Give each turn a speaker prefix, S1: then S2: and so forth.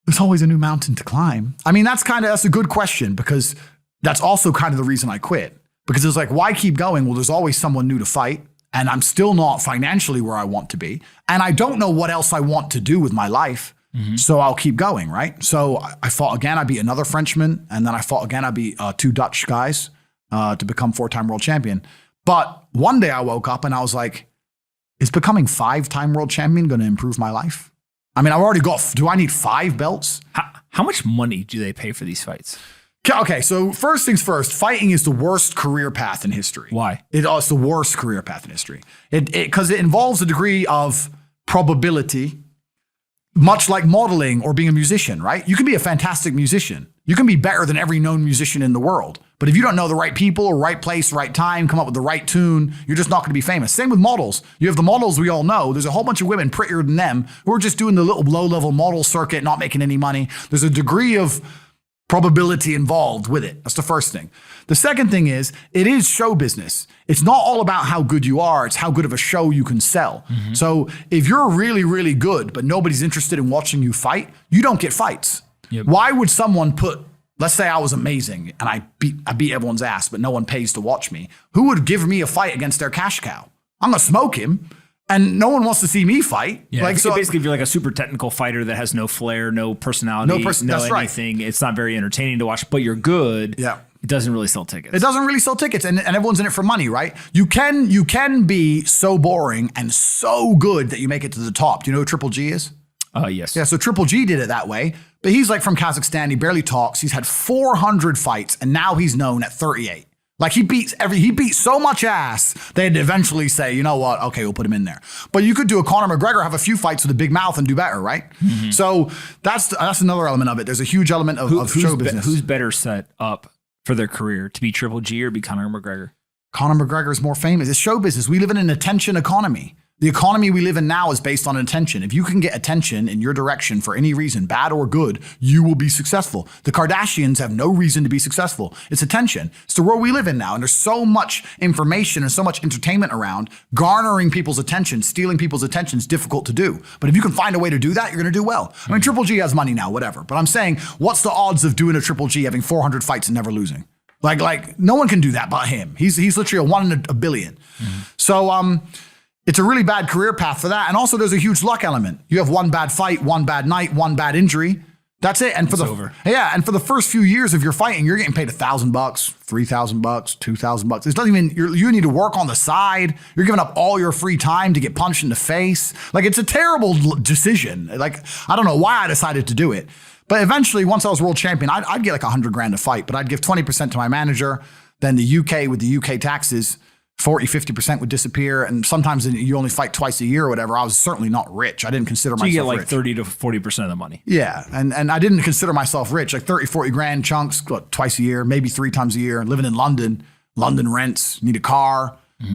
S1: there's always a new mountain to climb. I mean, that's a good question, because that's also kind of the reason I quit. Because it's like, why keep going? Well, there's always someone new to fight, and I'm still not financially where I want to be. And I don't know what else I want to do with my life. So I'll keep going, right? So I fought again. I beat another Frenchman, and then I fought again. I beat 2 Dutch guys to become 4-time world champion. But one day I woke up and I was like, is becoming 5-time world champion going to improve my life? I mean, I've already do I need 5 belts?
S2: How much money do they pay for these fights?
S1: Okay, so first things first, fighting is the worst career path in history.
S2: Why?
S1: It's the worst career path in history. Because it involves a degree of probability, much like modeling or being a musician, right? You can be a fantastic musician. You can be better than every known musician in the world. But if you don't know the right people or right place, right time, come up with the right tune, you're just not going to be famous. Same with models. You have the models we all know. There's a whole bunch of women prettier than them who are just doing the little low-level model circuit, not making any money. There's a degree of probability involved with it. That's the first thing. The second thing is, it is show business. It's not all about how good you are. It's how good of a show you can sell. So if you're really, really good, but nobody's interested in watching you fight, you don't get fights. Yep. Why would someone let's say I was amazing and I beat everyone's ass, but no one pays to watch me. Who would give me a fight against their cash cow? I'm going to smoke him. And no one wants to see me fight.
S2: Yeah. So basically, if you're like a super technical fighter that has no flair, no personality, no anything, it's not very entertaining to watch, but you're good. Yeah. It doesn't really sell tickets.
S1: It doesn't really sell tickets, and everyone's in it for money, right? You can be so boring and so good that you make it to the top. Do you know who Triple G is?
S2: Yes.
S1: Yeah, so Triple G did it that way, but he's like from Kazakhstan. He barely talks. He's had 400 fights, and now he's known at 38. Like he beats so much ass, they'd eventually say, you know what? Okay, we'll put him in there. But you could do a Conor McGregor, have a few fights with a big mouth and do better, right? So that's another element of it. There's a huge element of show business.
S2: Who's better set up for their career, to be Triple G or be Conor McGregor?
S1: Conor McGregor is more famous. It's show business. We live in an attention economy. The economy we live in now is based on attention. If you can get attention in your direction for any reason, bad or good, you will be successful. The Kardashians have no reason to be successful. It's attention. It's the world we live in now. And there's so much information and so much entertainment around. Garnering people's attention, stealing people's attention is difficult to do. But if you can find a way to do that, you're going to do well. I mean, Triple G has money now, whatever. But I'm saying, what's the odds of doing a Triple G, having 400 fights and never losing? Like no one can do that but him. He's literally a 1 in a billion. So, it's a really bad career path for that. And also there's a huge luck element. You have one bad fight, one bad night, one bad injury. That's it. And for the first few years of your fighting, you're getting paid $1,000, $3,000, $2,000. It's not even, you need to work on the side. You're giving up all your free time to get punched in the face. Like it's a terrible decision. Like, I don't know why I decided to do it. But eventually, once I was world champion, I'd get like $100,000 a fight, but I'd give 20% to my manager. Then the UK, with the UK taxes, 40-50% would disappear, and sometimes you only fight twice a year or whatever. I was certainly not rich. I didn't consider myself rich.
S2: You get like 30 to 40% of the money.
S1: Yeah, and I didn't consider myself rich. Like 30-40 grand chunks, twice a year, maybe 3 times a year. Living in London, London rents, need a car.